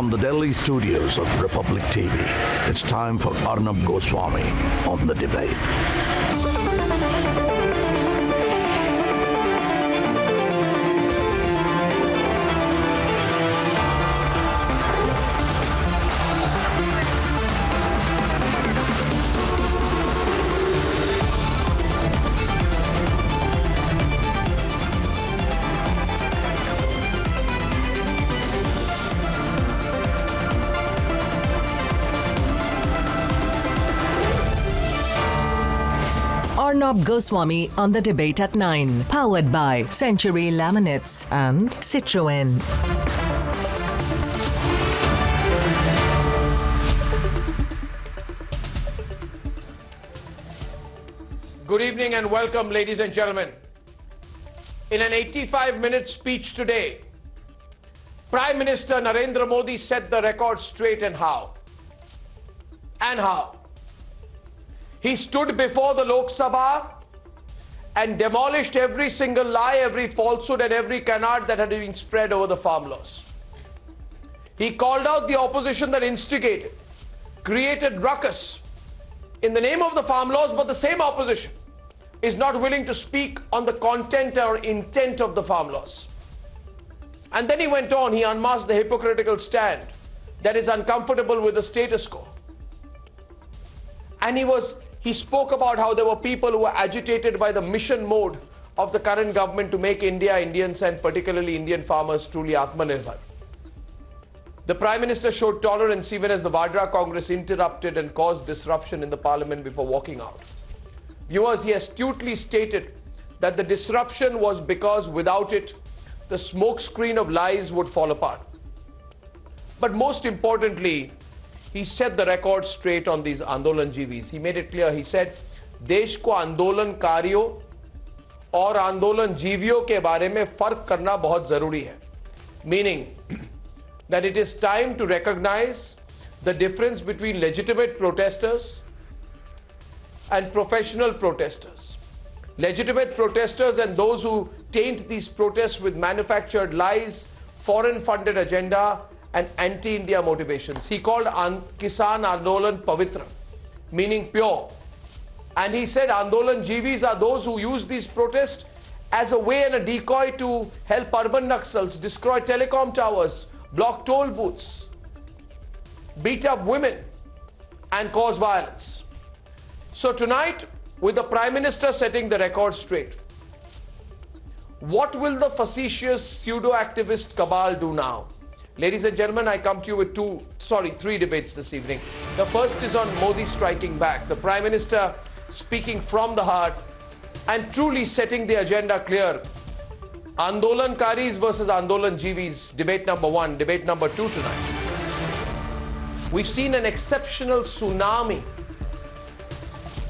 From the Delhi studios of Republic TV, it's time for Arnab Goswami on the debate. Arnab Goswami on the debate at 9. Powered by Century Laminates and Citroën. Good evening and welcome, ladies and gentlemen. In an 85-minute speech today, Prime Minister Narendra Modi set the record straight and how? He stood before the Lok Sabha and demolished every single lie, every falsehood and every canard that had been spread over the farm laws. He called out the opposition that instigated, created ruckus in the name of the farm laws, but the same opposition is not willing to speak on the content or intent of the farm laws. And then he went on, he unmasked the hypocritical stand that is uncomfortable with the status quo. And he spoke about how there were people who were agitated by the mission mode of the current government to make India, Indians and particularly Indian farmers truly Atmanirbhar. The Prime Minister showed tolerance even as the Vadra Congress interrupted and caused disruption in the parliament before walking out. Viewers, he astutely stated that the disruption was because without it, the smokescreen of lies would fall apart. But most importantly, he set the record straight on these Andolanjivis. He made it clear. He said, देश को आंदोलनकारियों और आंदोलनजीवियों के बारे में फर्क करना बहुत जरूरी है. Meaning that it is time to recognize the difference between legitimate protesters and professional protesters. Legitimate protesters and those who taint these protests with manufactured lies, foreign-funded agenda, and anti-India motivations. He called Kisan Andolan Pavitra, meaning pure. And he said Andolanjivis are those who use these protests as a way and a decoy to help urban Naxals destroy telecom towers, block toll booths, beat up women, and cause violence. So tonight, with the Prime Minister setting the record straight, what will the facetious pseudo-activist cabal do now? Ladies and gentlemen, I come to you with three debates this evening. The first is on Modi striking back. The Prime Minister speaking from the heart and truly setting the agenda clear. Andolankaris versus Andolanjivis, debate number 1. Debate number 2 tonight. We've seen an exceptional tsunami.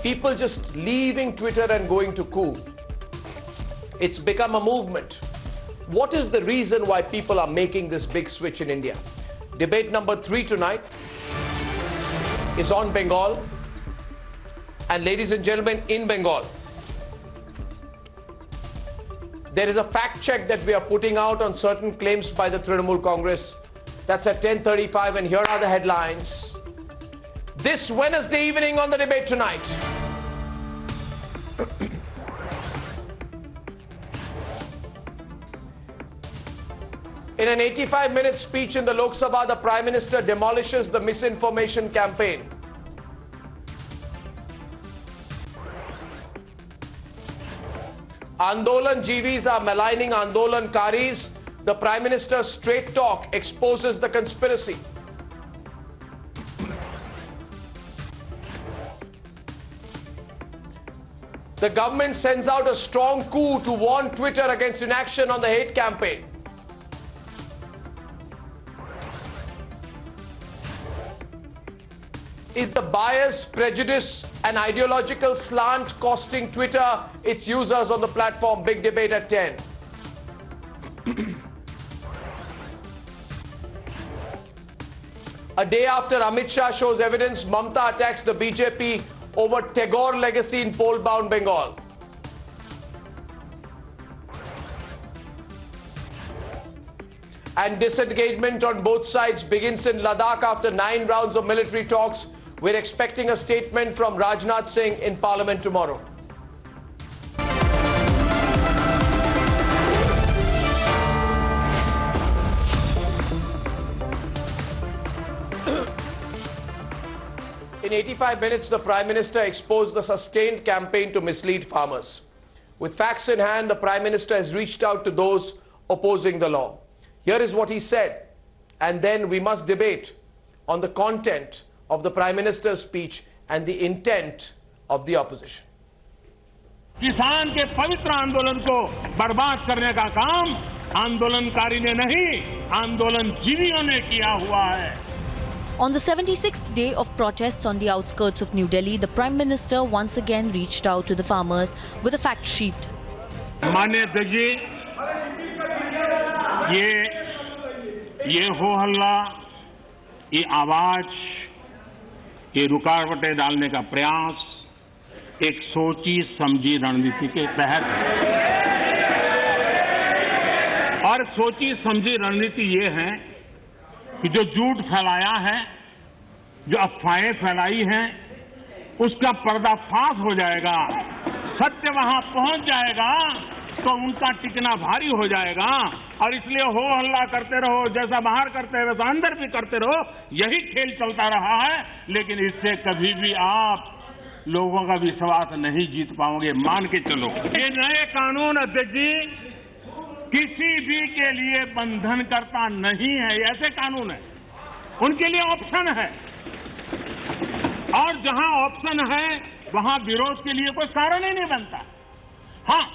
People just leaving Twitter and going to coup. It's become a movement. What is the reason why people are making this big switch in India? Debate number 3 tonight is on Bengal. And ladies and gentlemen, in Bengal, there is a fact check that we are putting out on certain claims by the Trinamool Congress. That's at 10:35 and here are the headlines. This Wednesday evening on the debate tonight. In an 85-minute speech in the Lok Sabha, the Prime Minister demolishes the misinformation campaign. Andolanjivis are maligning Andolankaris. The Prime Minister's straight talk exposes the conspiracy. The government sends out a strong coup to warn Twitter against inaction on the hate campaign. Is the bias, prejudice and ideological slant costing Twitter its users on the platform? Big debate at 10. A day after Amit Shah shows evidence, Mamta attacks the BJP over Tagore legacy in poll-bound Bengal. and disengagement on both sides begins in Ladakh after 9 rounds of military talks. We're expecting a statement from Rajnath Singh in Parliament tomorrow. In 85 minutes, the Prime Minister exposed the sustained campaign to mislead farmers. With facts in hand, the Prime Minister has reached out to those opposing the law. Here is what he said, and then we must debate on the content of the Prime Minister's speech and the intent of the opposition. किसान के पवित्र आंदोलन को बर्बाद करने का काम आंदोलनकारी ने नहीं, आंदोलनजीवियों ने किया हुआ है. On the 76th day of protests on the outskirts of New Delhi, the Prime Minister once again reached out to the farmers with a fact sheet. माननीय अध्यक्ष जी, ये हो हल्ला, ये आवाज, ये रुकावटें डालने का प्रयास एक सोची समझी रणनीति के तहत है. और सोची समझी रणनीति ये है कि जो झूठ फैलाया है, जो अफवाहें फैलाई हैं, उसका पर्दाफाश हो जाएगा, सत्य वहां पहुंच जाएगा तो उनका टिकना भारी हो जाएगा. और इसलिए हो हल्ला करते रहो, जैसा बाहर करते हैं वैसा अंदर भी करते रहो, यही खेल चलता रहा है. लेकिन इससे कभी भी आप लोगों का विश्वास नहीं जीत पाओगे, मान के चलो. ये नए कानून अध्यक्ष जी किसी भी के लिए बंधन करता नहीं है. ऐसे कानून है, उनके लिए ऑप्शन है, और जहां ऑप्शन है वहां विरोध के लिए कोई कारण ही नहीं बनता. हाँ,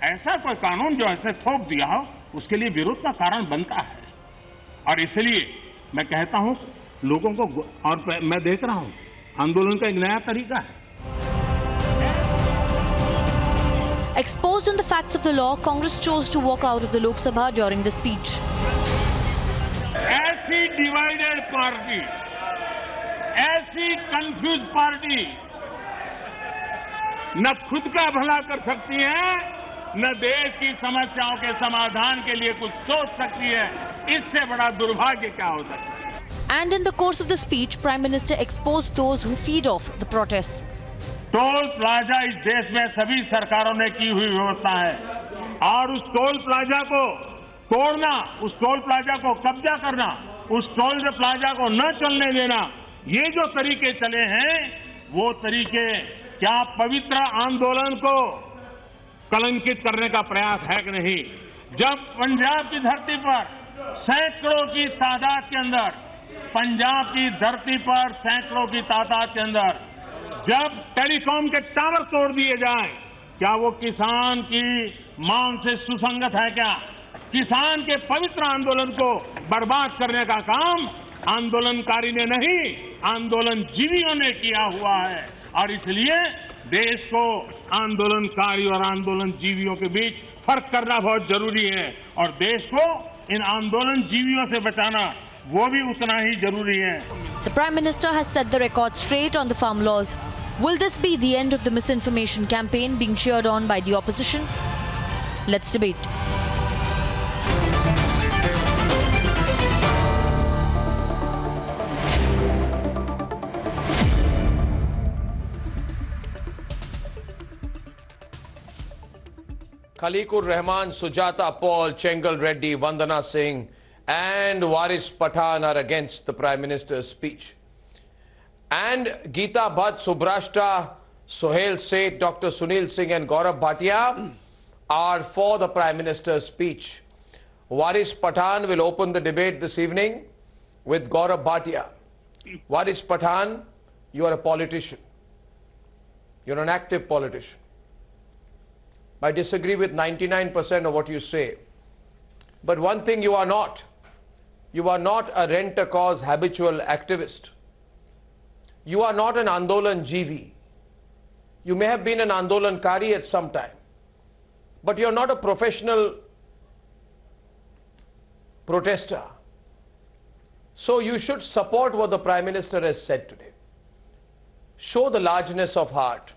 ऐसा कोई कानून जो ऐसे थोप दिया हो, उसके लिए विरोध का कारण बनता है. और इसलिए मैं कहता हूं लोगों को, और मैं देख रहा हूं आंदोलन का एक नया तरीका है. Exposed on the facts of the law, Congress chose to walk out of the Lok Sabha during the speech. ऐसी डिवाइडेड पार्टी, ऐसी कंफ्यूज पार्टी न खुद का भला कर सकती है, न देश की समस्याओं के समाधान के लिए कुछ सोच सकती है. इससे बड़ा दुर्भाग्य क्या हो सकता है. And in the course of the speech, Prime Minister exposed those who feed off the protest. Toll plaza इस देश में सभी सरकारों ने की हुई व्यवस्था है, और उस टोल प्लाजा को तोड़ना, उस टोल प्लाजा को कब्जा करना, उस टोल प्लाजा को न चलने देना, ये जो तरीके चले हैं, वो तरीके क्या पवित्र आंदोलन को कलंकित करने का प्रयास है कि नहीं. जब पंजाब की धरती पर सैकड़ों की तादाद के अंदर, पंजाब की धरती पर सैकड़ों की तादाद के अंदर जब टेलीकॉम के टावर तोड़ दिए जाएं, क्या वो किसान की मांग से सुसंगत है क्या? किसान के पवित्र आंदोलन को बर्बाद करने का काम आंदोलनकारी ने नहीं, आंदोलनजीवियों ने किया हुआ है. और इसलिए देश को आंदोलनकारी और आंदोलनजीवियों के बीच फर्क करना बहुत जरूरी है, और देश को इन आंदोलनजीवियों से बचाना वो भी उतना ही जरूरी है. The Prime Minister has set the record straight on the farm laws. Will this be the end of the misinformation campaign being cheered on by the opposition? Let's debate. Khaliqur Rahman, Sujata Paul, Chengal Reddy, Vandana Singh and Waris Pathan are against the Prime Minister's speech. And Geeta Bhatt, Subrashta, Sohail Seth, Dr. Sunil Singh and Gaurav Bhatia are for the Prime Minister's speech. Waris Pathan will open the debate this evening with Gaurav Bhatia. Waris Pathan, you are a politician. You're an active politician. I disagree with 99% of what you say. But one thing you are not a rent-a-cause habitual activist. You are not an Andolan Jivi. You may have been an Andolankari at some time. But you're not a professional protester. So you should support what the Prime Minister has said today. Show the largeness of heart.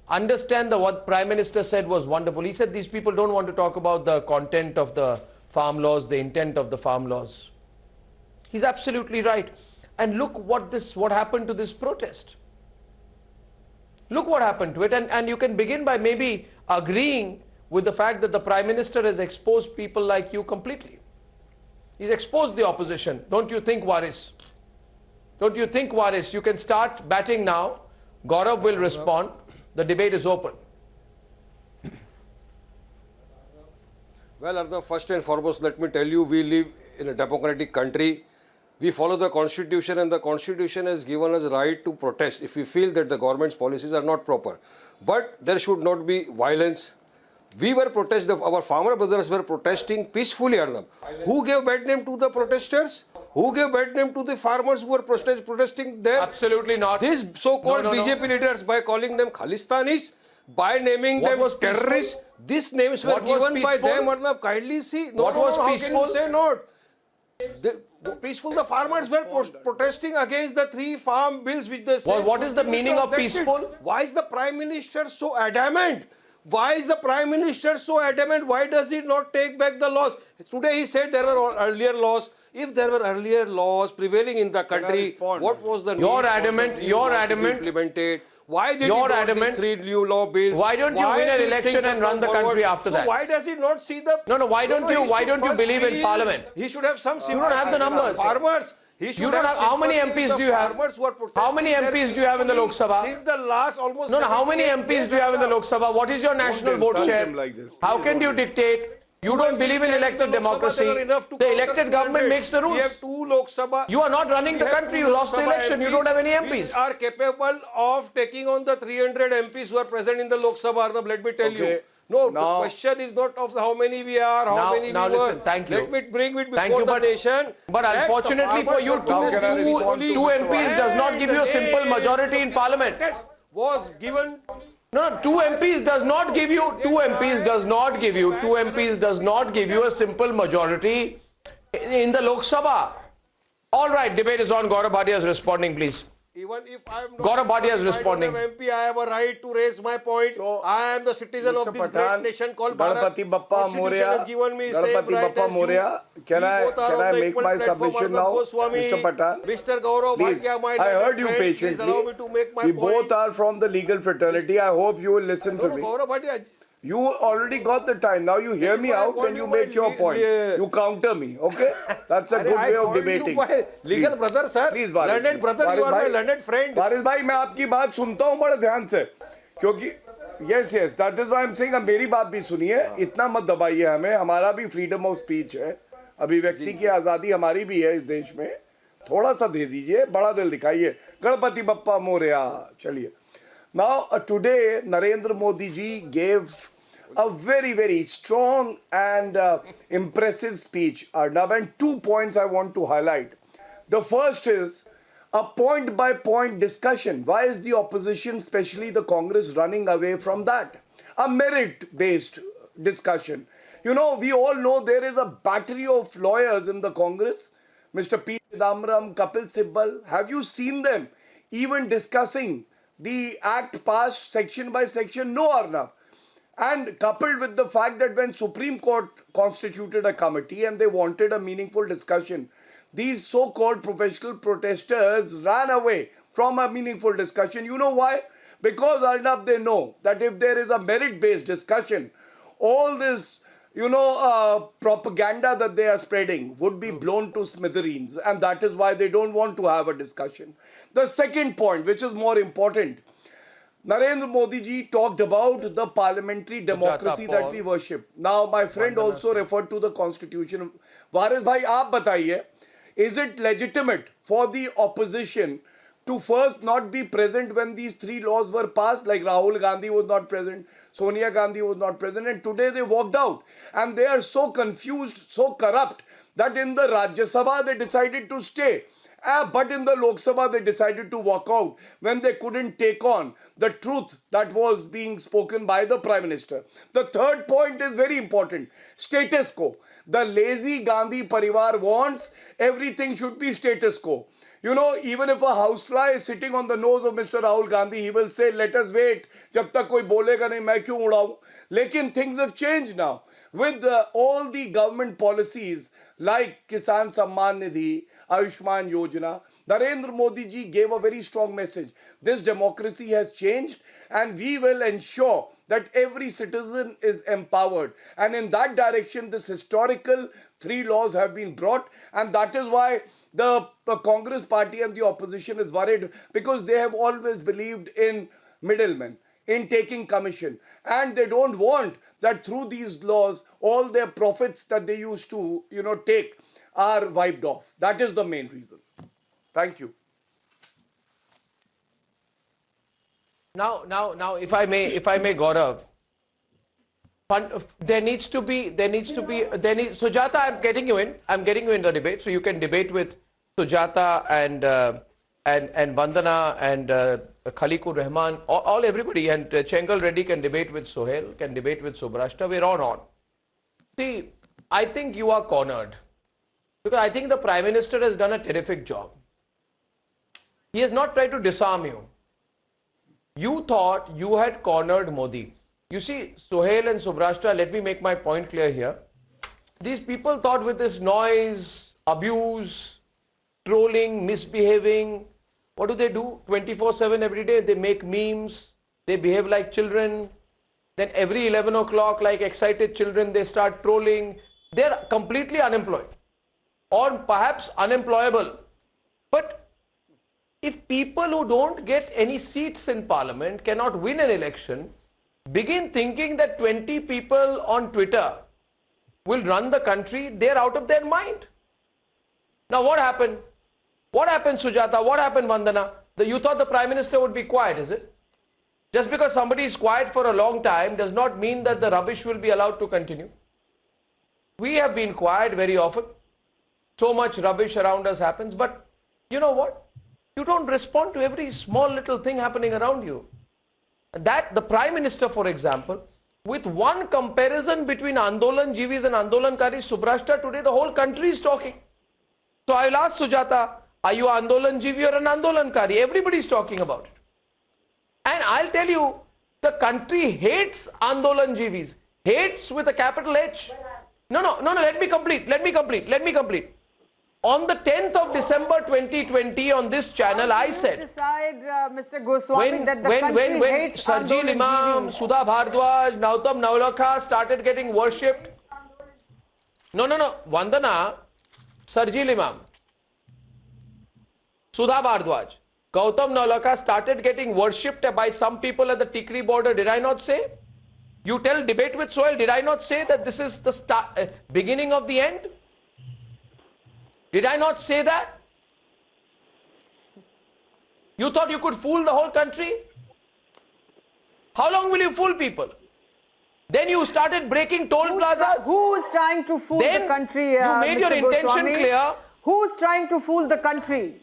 Understand that what Prime Minister said was wonderful. He said these people don't want to talk about the content of the farm laws, the intent of the farm laws. He's absolutely right. And look what happened to this protest. Look what happened to it, and you can begin by maybe agreeing with the fact that the Prime Minister has exposed people like you completely. He's exposed the opposition. Don't you think, Waris? Don't you think, Waris? You can start batting now. Gaurav will respond. The debate is open. Well, Arnav, first and foremost, let me tell you, we live in a democratic country. We follow the constitution, and the constitution has given us right to protest if we feel that the government's policies are not proper. But there should not be violence. We were protesting, our farmer brothers were protesting peacefully, Arnav. Who gave bad name to the protesters? Who gave bad name to the farmers who were protesting there? Absolutely not. These so-called BJP leaders, by calling them Khalistanis, by naming them terrorists, these names were given by them, Arnav. Kindly see. What was peaceful? How can you say not? The farmers were protesting against the 3 farm bills which they said. Well, what is the meaning of peaceful? Why is the Prime Minister so adamant? Why is the Prime Minister so adamant? Why does he not take back the laws? Today he said there were earlier laws. If there were earlier laws prevailing in the country, what was the need You're for adamant. the new You're law to be adamant. implemented? Why did he You're not adamant. these 3 new law bills? Why don't you win an these election things have and run come the country forward? after that? So why does he not see the... No, why don't you should believe in feel- Parliament? He should have some You don't have the numbers. Farmers. He should You don't have. How many sympathy with MPs the do you have? farmers who are How many protesting there MPs do you have in the Lok peacefully Sabha? Since the last almost... No, how many 78 MPs days do you have in the Arnav? Lok Sabha? What is your national vote insult share? him like this. How Please can you don't. dictate? You don't believe in elected democracy. The elected government makes the We rules. have 2 Lok Sabha. You are not running We the have country. 2 You Lok lost the Sabha election. You don't have any MPs. Which are capable of taking on the 300 MPs who are present in the Lok Sabha, Arnav, let me tell you. Okay. No, the Now- question is not of how many we are, how many now we were. listen, thank you. Let me bring it Thank before you, the but- nation. But that the unfortunately for farmers you, were Now can I respond to two Mr. MPs does not give you a simple majority in Parliament. Was given. No, 2 MPs does not give you, 2 MPs does not give you, 2 MPs does not give you a simple majority in the Lok Sabha. All right, debate is on. Gaurav Bhatia is responding, please. Even if I am not Gaurav Bhatia is responding. MP, I have a right to raise my point. So, I am the citizen Mr. of this Pathan, great nation called Bharat. Ganapati Bappa Constitution Moria, has given me same Ganapati right Bappa as you. Moria, can We I both are on the make equal my platform, submission Arnav now, Goswami, Mr. Pathan? Mr. Gaurav Please, Bhatia, my I heard you friend, please allow me patiently. to make my We point. both are from the legal fraternity. I hope you will listen to me. Gaurav Bhatia, You already got the time. Now you hear is me why I out called and you you make my your point. yeah. You counter me, okay? That's a good I way of called you debating. my legal Please. brother, sir. Please, Varis Learned ji. brother, you are my learned friend. वारिस भाई मैं आपकी बात सुनता हूँ बड़े ध्यान से क्योंकि yes yes that is why I am saying मेरी बात भी सुनिए इतना मत दबाइए हमें हमारा भी फ्रीडम ऑफ स्पीच है अभिव्यक्ति की आज़ादी हमारी भी है इस देश में थोड़ा सा दे दीजिए बड़ा दिल दिखाइए गणपति बप्पा मोरया चलिए now today Narendra Modi ji gave a very strong and impressive speech Arnav and 2 points I want to highlight. The first is a point by point discussion. Why is the opposition, especially the Congress, running away from that? A merit based discussion. You know, we all know there is a battery of lawyers in the Congress. Mr. P. Chidambaram, Kapil Sibal, have you seen them even discussing the act passed section by section? No, Arnav. And coupled with the fact that when Supreme Court constituted a committee and they wanted a meaningful discussion, these so-called professional protesters ran away from a meaningful discussion. You know why? Because Arnav, they know that if there is a merit-based discussion, all this, propaganda that they are spreading would be blown to smithereens. And that is why they don't want to have a discussion. The second point, which is more important, Narendra Modi ji talked about the parliamentary democracy that we worship. Now, my friend also referred to the constitution. Varis bhai, aap bataiye, is it legitimate for the opposition to first not be present when these 3 laws were passed? Like Rahul Gandhi was not present, Sonia Gandhi was not present, and today they walked out. And they are so confused, so corrupt, that in the Rajya Sabha they decided to stay. But in the Lok Sabha, they decided to walk out when they couldn't take on the truth that was being spoken by the Prime Minister. The third point is very important. Status quo. The lazy Gandhi Parivar wants everything should be status quo. You know, even if a housefly is sitting on the nose of Mr. Rahul Gandhi, he will say, let us wait. Jab tak koi bolega nahi, main kyun udaun? Lekin things have changed now. with all the government policies like Kisan Samman Nidhi, Ayushman Yojana, Narendra Modi ji gave a very strong message. This democracy has changed and we will ensure that every citizen is empowered. And in that direction, this historical 3 laws have been brought, and that is why the Congress party and the opposition is worried, because they have always believed in middlemen, in taking commission, and they don't want that through these laws all their profits that they used to take are wiped off. That is the main reason. Thank you. Now, if I may, Gaurav, Sujata, I'm getting you in the debate, so you can debate with Sujata and Vandana and Khaliqur Rahman, all everybody, and Chengal Reddy can debate with Sohail, can debate with Subrashta. We're on. See, I think you are cornered, because I think the Prime Minister has done a terrific job. He has not tried to disarm you. You thought you had cornered Modi. You see, Sohail and Subrashta, let me make my point clear here. These people thought with this noise, abuse, trolling, misbehaving, what do? 24/7 every day, they make memes, they behave like children. Then every 11 o'clock, like excited children, they start trolling. They're completely unemployed, or perhaps unemployable. But if people who don't get any seats in parliament cannot win an election, begin thinking that 20 people on Twitter will run the country, they're out of their mind. Now what happened? What happened, Sujata? What happened, Vandana? You thought the Prime Minister would be quiet, is it? Just because somebody is quiet for a long time does not mean that the rubbish will be allowed to continue. We have been quiet very often. So much rubbish around us happens, but you know what? You don't respond to every small little thing happening around you. That the Prime Minister, for example, with one comparison between Andolan Jivis and Andolankaris, Subrashta, today the whole country is talking. So I'll ask Sujata, are you Andolan Jivi or an Andolankari? Everybody is talking about it. And I'll tell you, the country hates Andolan Jivis. Hates with a capital H. No, let me complete. On the 10th of December 2020, on this channel, I said, decide, Mr. Goswami, that the country when hates Sarjil Andolan Imam, Jivi. Sudha Bhardwaj, Gautam Navlakha started getting worshipped. No, Vandana, Sarjil Imam, Sudha Bhardwaj, Gautam Navlakha started getting worshipped by some people at the Tikri border. Did I not say? You tell debate with Sohail, did I not say that this is the beginning of the end? Did I not say that? You thought you could fool the whole country? How long will you fool people? Then you started breaking toll plazas. Who's trying to fool Then the country, you made Mr. your intention Goswami? clear. Who's trying to fool the country?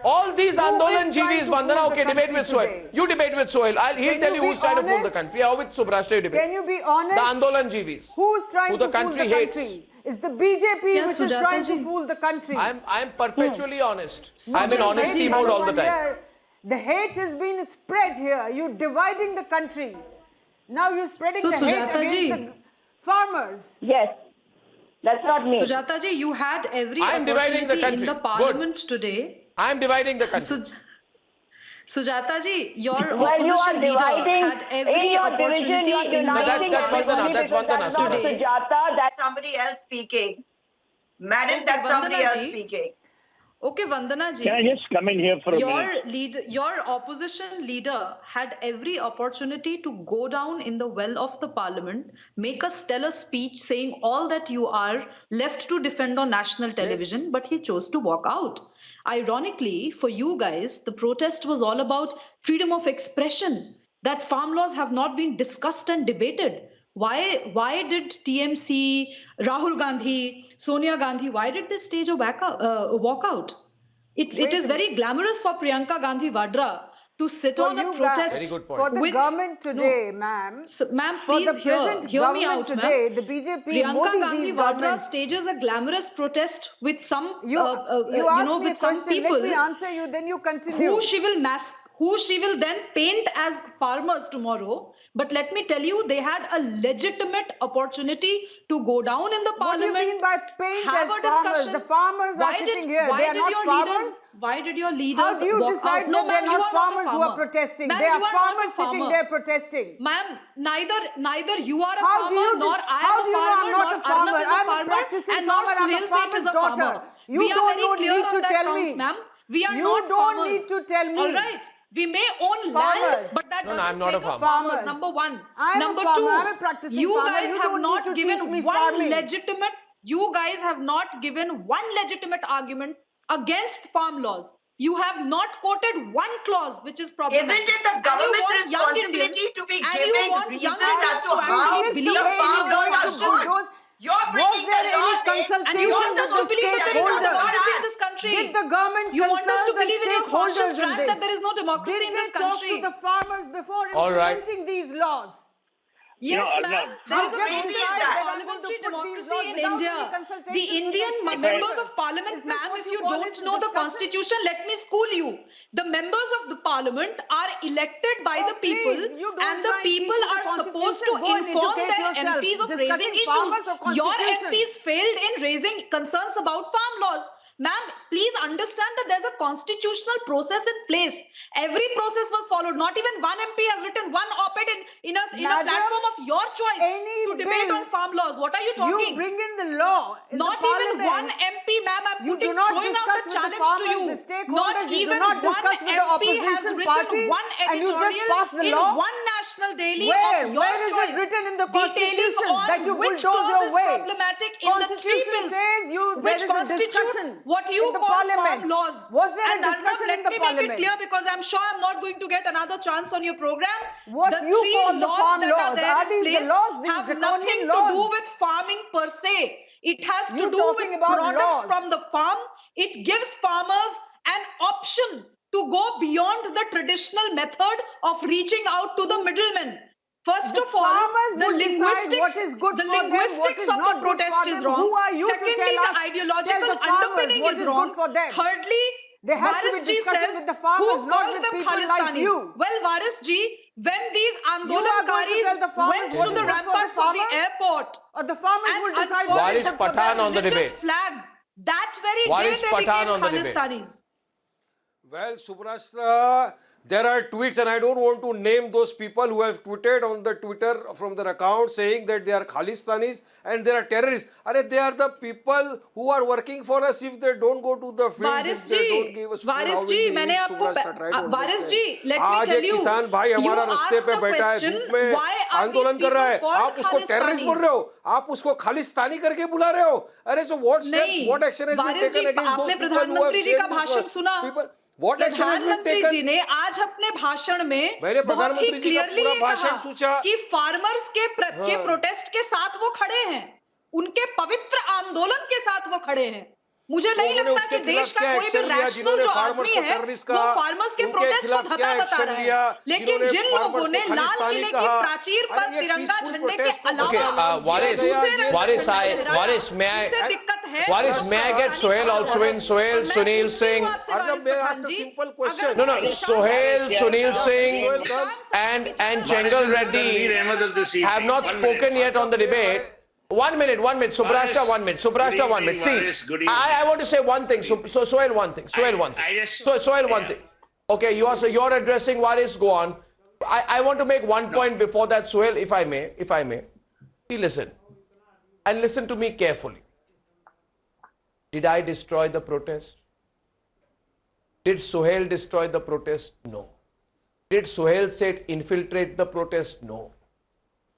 All these Andolan is trying Jivis, to Vandana, fool okay, the debate with country Sohail. today? You debate with Sohail. He'll Can tell you you be who's trying to fool the honest? country. Or with Subrashta, you debate. Can you be honest? The Andolan Jivis. Who's trying Who to the fool country the hates. country? It's the BJP which is trying to fool the country. I'm perpetually honest. I'm in honesty mode all the time. Here, the hate has been spread here. You're dividing the country. Now you're spreading the hate against the farmers. Yes, that's not me. Sujata ji, you had every I'm dividing the opportunity country. in the parliament today. I'm dividing the country. Sujata ji, your Well, you are opposition leader dividing had every in your opportunity division. You are in uniting That's everybody Vandana, because that's that's not today. Sujata. That's somebody else speaking. Madam, Okay, that's somebody Vandana else ji. speaking. Okay, Vandana ji. Can I just come in here for a minute? Your opposition leader had every opportunity to go down in the well of the parliament, make a stellar speech saying all that you are left to defend on national television, but he chose to walk out. Ironically, for you guys, the protest was all about freedom of expression, that farm laws have not been discussed and debated. Why did TMC, Rahul Gandhi, Sonia Gandhi, why did they stage a walkout? It is very glamorous for Priyanka Gandhi Vadra to sit on a protest. Very good point. For the government today, ma'am. Ma'am, For the please present hear me government out, today, ma'am. the BJP, Priyanka Modi Gandhi ji's Vadra government. stages a glamorous protest with some, You asked me a with some question. people Let me answer you, then you continue. who she will then paint as farmers tomorrow. But let me tell you, they had a legitimate opportunity to go down in the parliament. What do you mean by paint have as a discussion? farmers? The farmers are sitting here. They are not farmers. Why did your leaders? How do you walk decide out? No, that they are ma'am, not farmers who are protesting? Ma'am, They are you are farmers not a sitting farmer. there protesting. Ma'am, neither you are a How do farmer, you nor I am a farmer, nor Arnab is a I'm a farmer, practicing and nor farmer. I'm a Suhail Seth is farmer's a farmer. daughter. You We are don't very clear need on to that tell count, me. ma'am. We are You not don't farmers. need to tell me. All right. We may own Farmers. land, but that No, doesn't I'm not make a us farmer. farmers. Number one. I'm Number a farmer. two, I'm a practicing you farmer. guys You have don't not need to teach me given one farming. legitimate. You guys have not given one legitimate argument against farm laws. You have not quoted one clause which is problematic. Isn't it the government's responsibility to be giving reasons as to how the farm laws are good? You're bringing the laws in, and you want us to believe that there is no democracy in this country. Did the government You want us to consult the believe in your fascist stakeholders in rant this? that there is no democracy in this country. Did they talk to the farmers before All right. implementing these laws? Yes, No, ma'am. no. There is a How basic just decide parliamentary that I'm going to put these democracy laws in without India. any consultation The with Indian the members stakeholders? of parliament, Is this ma'am, what if you you call don't it, know the discussion? constitution, let me school you. The members of the parliament are elected by the people, please, you don't and the try and teach people me the are supposed to constitution. Go and inform educate their yourself. MPs of Discussing raising farmers or issues. Your constitution? MPs failed in raising concerns about farm laws. Ma'am, please understand that there's a constitutional process in place. Every process was followed. Not even one MP has written one op-ed in a Madam, platform of your choice any to debate bill on farm laws. What are you talking? You bring in the law. In Not the even one parliament. MP, ma'am. I'm You do throwing not out discuss a with the challenge to farmers, you. the stakeholders. Not You do even not one discuss with the MP has opposition written parties, one and you just editorial pass the in law? one national daily Where? of your Where is it choice, written in the detailing Constitution on that you which bulldoze clause your is way? problematic in the three Constitution bills, says there which is a constitute discussion what you in the call parliament. farm laws. Was there a And Arnab, discussion let in the me make it parliament? clear, because I'm sure I'm not going to get another chance on your program. What the you three call the laws farm that are laws, there are in these the place laws, these have draconian nothing to laws? do with farming per se. It has to You do talking with about products laws. from the farm. It gives farmers an option to go beyond the traditional method of reaching out to the middlemen. First The of all, farmers the will decide linguistics, what is good the for them, what linguistics is of the not good protest for is them. wrong. Who are you to Secondly, tell the us- ideological tell the farmers underpinning what is is wrong. good for them? Thirdly, There has to be Varis ji discussion says, with the farmers, who not calls with them people like Khalistanis? you. Well, Varis ji, when these You are going to tell Andolonkaris the farmers went what to is the good for the ramparts of the farmers? airport, Or the farmers and will decide unfurled what is Varis good for Pathan them. on the religious debate. flag, that very Varis day they Pathan became on the debate. Khalistanis. Well, Subrashtra, there are tweets, and I don't want to name those people who have tweeted on the Twitter from their account saying that they are Khalistanis and they are terrorists. They are the people who are working for us. If they don't go to the fields, Varis if they ji, don't give us food, Varis how will ji, we मैंने eat? आपको Subrashtra, try to Varis understand. ji, let me आज tell एक you, किसान भाई you हमारा रास्ते asked पे a बैठा है question, धूप में why are आंदोलन these कर रहा है, people called आप उसको टेररिस्ट बोल रहे हो, आप उसको खालिस्तानी करके बुला रहे हो. अरे so what steps, नहीं, what action has been Waris ji, taken against those आपने people who have प्रधानमंत्री जी का shared this भाषण work? सुना? People, what action has been प्रधानमंत्री taken? जी ने आज अपने भाषण में मैंने बहुत ही प्रधानमंत्री जी का क्लियरली पूरा ये भाषण कहा सोचा. कि फार्मर्स के प्रोटेस्ट के साथ वो खड़े हैं, उनके पवित्र आंदोलन के साथ वो खड़े हैं. मुझे नहीं लगता कि देश का कोई भी रैशनल जो आदमी है वो फार्मर्स के प्रोटेस्ट को धता बता रहा है. लेकिन जिन लोगों ने लाल किले की प्राचीर पर तिरंगा झंडे के अलावा Varis, may I get Suhail also in? Suhail, Sunil Singh. No, Suhail, Sunil Singh and Chengal Reddy have not spoken yet on the debate. 1 minute, Subrashtra, 1 minute. See, I want to say one thing. So Suhail, one thing. Suhail, one thing. Okay, you're addressing Varis, go on. I want to make one point before that, Suhail, if I may. See, listen. And listen to me carefully. Did I destroy the protest? Did Suhail destroy the protest? No. Did Suhail Seth infiltrate the protest? No.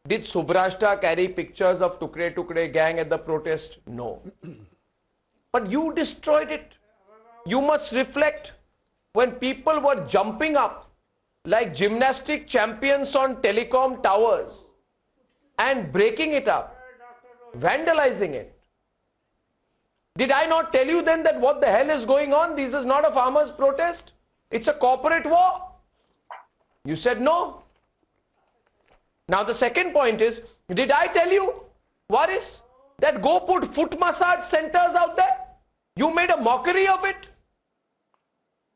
Did Subrashtra carry pictures of Tukre Tukre gang at the protest? No. But you destroyed it. You must reflect. When people were jumping up like gymnastic champions on telecom towers and breaking it up, vandalizing it. Did I not tell you then that what the hell is going on? This is not a farmers' protest. It's a corporate war. You said no. Now the second point is, did I tell you, Varis, that go put foot massage centers out there? You made a mockery of it.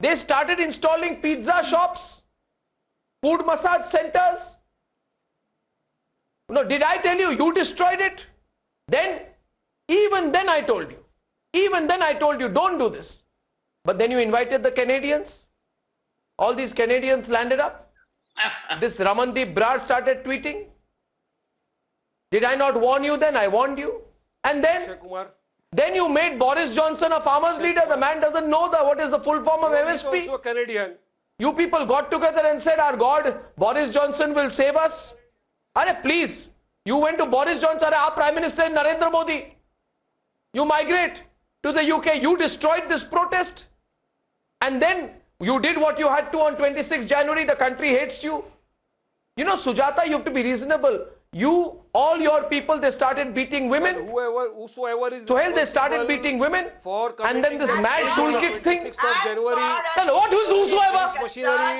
They started installing pizza shops, food massage centers. No, did I tell you, you destroyed it? Then, even then I told you, don't do this. But then you invited the Canadians. All these Canadians landed up. This Ramandeep Brar started tweeting. Did I not warn you then? I warned you. And then you made Boris Johnson a farmer's leader. The man doesn't know what is the full form of MSP. Also a Canadian. You people got together and said, our God, Boris Johnson will save us. Arre, please. You went to Boris Johnson, our Prime Minister Narendra Modi. You migrate to the UK. You destroyed this protest. And then you did what you had to on 26 January. The country hates you. You know, Sujata, you have to be reasonable. You, all your people, they started beating women. Whosoever is Sohail, they started beating women. And then this mad toolkit thing. 6th of January. What is whosoever?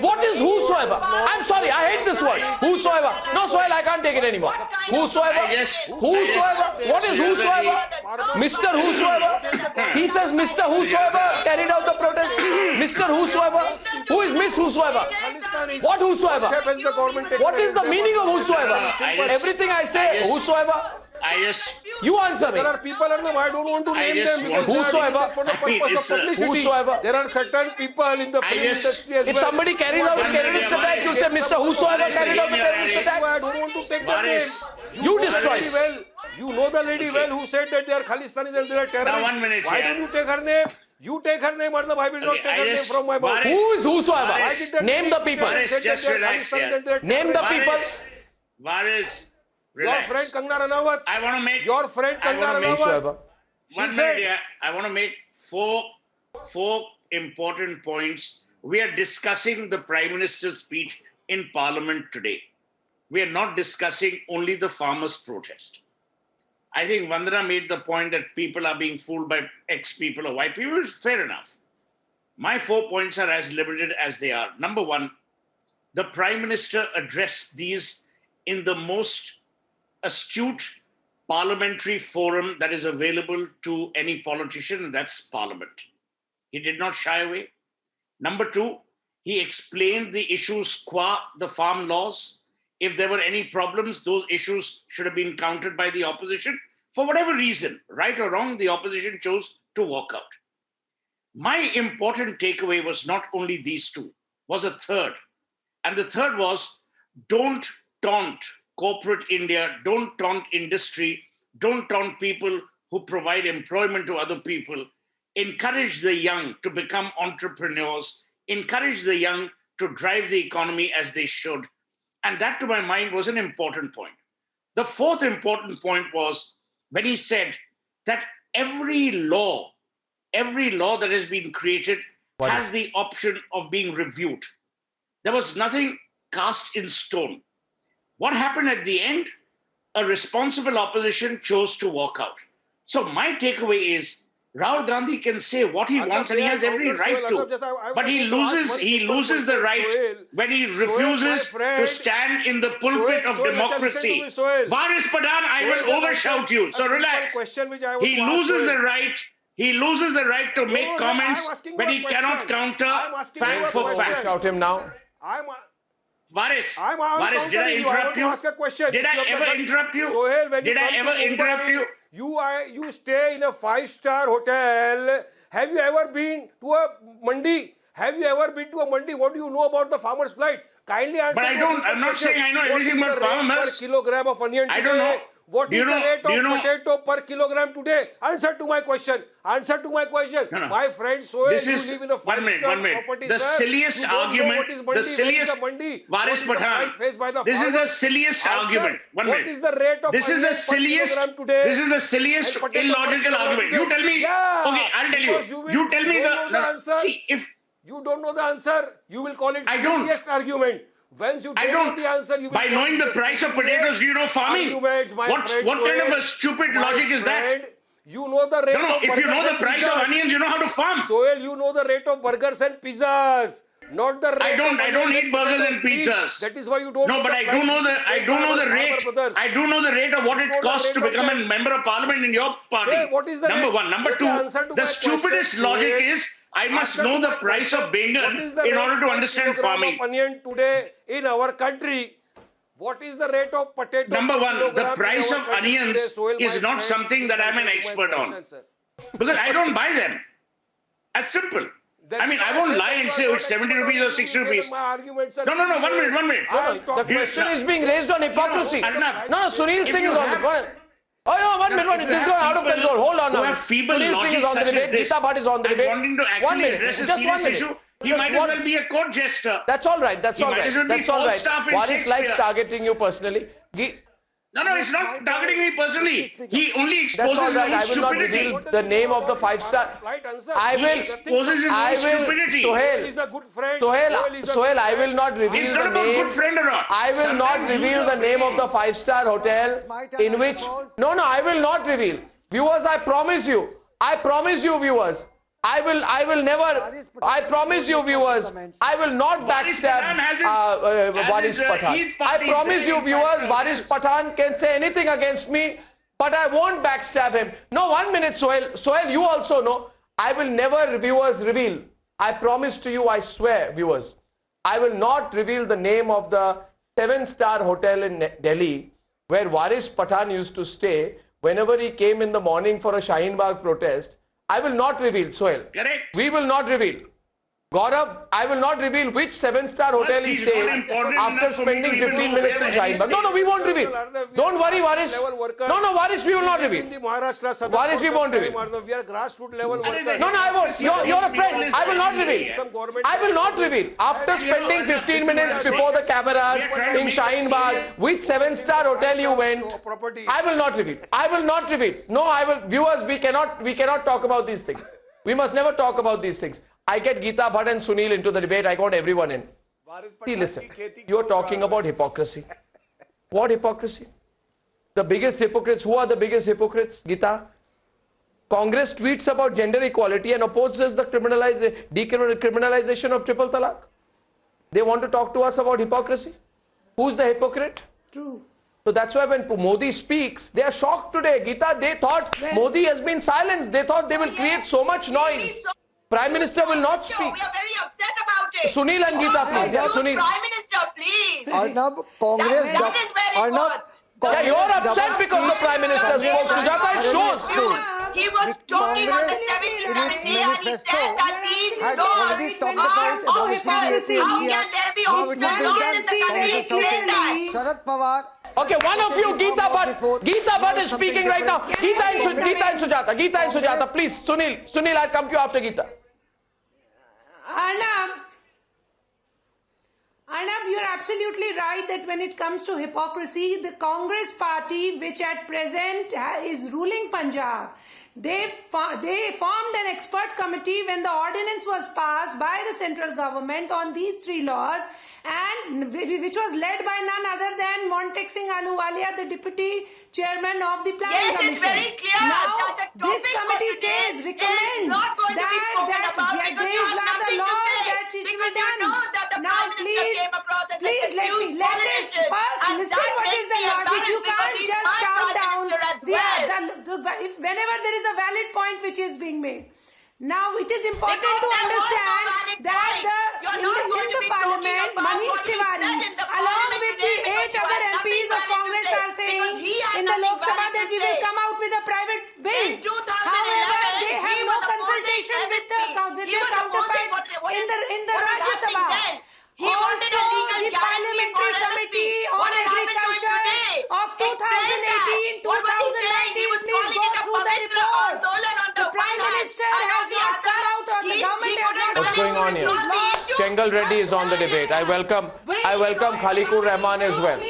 What is whosoever? I'm sorry, I hate this word. Whosoever. No, Sohail, I can't take it anymore. Whosoever. Whosoever. What is whosoever? Mr. Whosoever. He says Mr. Whosoever carried out the protest. Mr. Whosoever. Who is Miss Whosoever? What whosoever? What is the meaning of whosoever? Everything I say, whosoever. You answer me. There are people and I don't want to name them. Whosoever. For the purpose of publicity. Whosoever. There are certain people in the film industry as well. If somebody carries out a terrorist attack, you say Mr. Whosoever carried out a terrorist attack. I don't want to take the name. You destroyed. Well, you know the lady well who said that they are Khalistanis and they are terrorists. Now 1 minute. Why don't you take her name? You take her name, Arnab. I will not take her name from my mouth. Who is whosoever? Name the people. Just relax here. Name the people. Varis. Your friend Kangana Ranawat. I want to make your friend Kangana Ranawat. 1 minute here. I want to make four important points. We are discussing the Prime Minister's speech in Parliament today. We are not discussing only the farmers' protest. I think Vandana made the point that people are being fooled by X people or Y people. Fair enough. My 4 points are as limited as they are. Number one, the Prime Minister addressed these in the most astute parliamentary forum that is available to any politician, and that's Parliament. He did not shy away. Number two, he explained the issues qua the farm laws. If there were any problems, those issues should have been countered by the opposition. For whatever reason, right or wrong, the opposition chose to walk out. My important takeaway was not only these two, was a third. And the third was, don't taunt corporate India, don't taunt industry, don't taunt people who provide employment to other people. Encourage the young to become entrepreneurs, encourage the young to drive the economy as they should. And that, to my mind, was an important point. The fourth important point was when he said that every law that has been created has the option of being reviewed. There was nothing cast in stone. What happened at the end? A responsible opposition chose to walk out. So my takeaway is Rahul Gandhi can say what he wants and he has every right to. But he loses the right when he refuses to stand in the pulpit of democracy. Varis Pradhan, I will overshout you. So relax. He loses the right to make comments when he cannot counter fact for fact. Shout him now. Varis, did I interrupt you? Did I ever interrupt you? Did I ever interrupt you? You stay in a 5-star hotel. Have you ever been to a mandi? Have you ever been to a mandi? What do you know about the farmer's plight? Kindly answer. But I'm not saying I know everything about farmers. Per kilogram of onion today? I don't know. What is the rate of potato per kilogram today? Answer to my question. Answer to my question. No. My friend Sohail, you live in a 5-star property. The silliest argument, Varis Pradhan, this is the silliest argument. 1 minute. What is the rate of this is the silliest, today? This is the silliest illogical argument. You tell me. Okay, I'll tell you. You tell me the see, if you don't know the answer, you will call it silliest argument. Once you don't know the answer, you will by knowing the price of potatoes, do you know farming? What kind of a stupid logic is that? You know the rate of if you know the price of onions, you know how to farm. Sohail, you know the rate of burgers and pizzas. Not the rate. I don't eat burgers and pizzas. That is why you don't. No, but I do know the rate. I do know the rate of what it costs to become a member of parliament in your party. What is the number one? Number two, the stupidest logic is I must know the price of Bengal in order to understand farming. Onion today in our country. What is the rate of potato? Number per one, the kilogram in price our of country onions today? Soil, is my not friend, something that I'm an please expert answer my on. question, sir. Because I don't buy them. As simple. I mean, I won't lie and say it's 70 rupees or 60 rupees. My arguments are No, 1 minute. The question is being raised on hypocrisy. Arnab, No, Sunil if Singh you is on have- the... Oh, no, one minute. This is going out of people control. Hold on who now. have feeble Sunil Singh logic is on the such as debate. this Geeta Bhatt is on the and debate. wanting to 1 actually minute. address a Just 1 serious minute. issue, he Just might as one- well be a court jester. That's all right. That's He all might right. as well be That's all right. Falstaff in Waris likes Shakespeare. targeting you personally. No, it's not targeting me personally. He only That's all exposes his right. own I will not stupidity. reveal the name of the 5-star. I He will exposes his own stupidity. Sohail is a good friend. Sohail, I will not reveal It's the not about name. good friend or not. I will not Sometimes you reveal the should- name of the 5-star hotel in which... No, I will not reveal. Viewers, I promise you. I promise you, viewers. I will never... I promise you, viewers. I will not Waris backstab Pathan has his- Waris has his, Pathan. Eid I parties promise there you, in viewers, 5-star Waris hotels. Pathan can say anything against me, but I won't backstab him. No, 1 minute, Sohail. Sohail, you also know. I will never, viewers, reveal. I promise to you, I swear, viewers. I will not reveal the name of the 7-star hotel in Delhi where Waris Pathan used to stay whenever he came in the morning for a Shaheen Bagh protest. I will not reveal, Sohail. Correct. We will not reveal. Gaurav, I will not reveal which 7-star hotel he he's stayed not important after enough for me spending to even 15 know minutes in where the hell he Shaheen Bagh. No, we won't reveal. Don't worry, Waris. No, Waris, we will not In reveal. the Maharashtra Sadar Waris, we won't reveal. We are grassroots level workers. No, I won't. You're a friend. I will not reveal. I will not reveal. After spending 15 minutes before the cameras in Shaheen Bagh, which 7-star hotel you went, I will not reveal. I will not reveal. No, I will. Viewers, we cannot talk about these things. We must never talk about these things. I get Geeta Bhatt and Sunil into the debate. I got everyone in. See, listen. You're talking about hypocrisy. What hypocrisy? The biggest hypocrites. Who are the biggest hypocrites, Geeta? Congress tweets about gender equality and opposes the decriminalization of triple talaq. They want to talk to us about hypocrisy. Who's the hypocrite? True. So that's why when Modi speaks, they are shocked today. Geeta, they thought Modi has been silenced. They thought they will create so much noise. Prime Minister will not speak. We are very upset about it. Sunil and Geeta, please. Yeah, Sunil. Prime Minister, please. Arnab, Congress... That is where it was. Yeah, you're upset because the Prime Minister spoke. Sujata, it shows. He was talking on the 77th day and he said that these laws are official. How can there be official laws in the country saying that? Sharad Pawar... Okay, one of you, Geeta Bhatt is speaking right now. Geeta and Sujata, please. Sunil, I'll come to you after Geeta. Arnab, you're absolutely right that when it comes to hypocrisy, the Congress party, which at present is ruling Punjab, they formed an expert committee when the ordinance was passed by the central government on these 3 laws, and which was led by none other than Montek Singh Ahluwalia, the deputy chairman of the Planning Commission. Yes, it's very clear now, that the this topic committee of today says, recommends is not going to be spoken about that because you have nothing to say. Because you know that the Prime Minister came across as an accused politician. First, listen what is the logic. You can't just shout down whenever there is a valid point which is being made. Now, it is important to understand that in the parliament, Manish Tiwari, along with the 8 other MPs of Congress, are saying in the Lok Sabha that we will come out with a private bill. However, they have no consultation with their counterparts in the Rajya Sabha. Also, the Parliamentary Committee on Agriculture of 2018-2019, please go through the report. The Prime Minister has not come out, or the government has not What's going on here? Chengal Reddy is on the debate. I welcome Khalikur Rahman as well.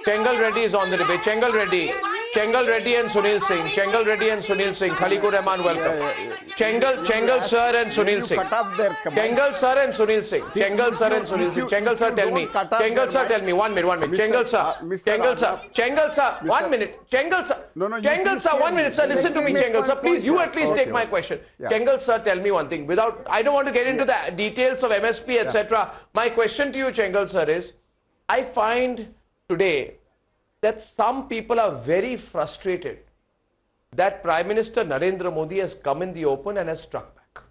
Chengal Reddy is on the debate. Chengal Reddy and Sunil Singh. Chengal Reddy and Sunil Singh. Khalikur Rahman, welcome. Chengal sir and Sunil Singh. Chengal sir and Sunil Singh. Chengal sir and Sunil Singh. Chengal sir, tell me. Chengal sir, tell me. 1 minute. Chengal sir, 1 minute. Chengal sir, 1 minute, sir. Listen to me, Chengal sir. Please, you at least take my question. Chengal sir, tell me one thing. I don't want to get into the details of MSP, etc. My question to you, Chengal sir, is I find today that some people are very frustrated that Prime Minister Narendra Modi has come in the open and has struck back.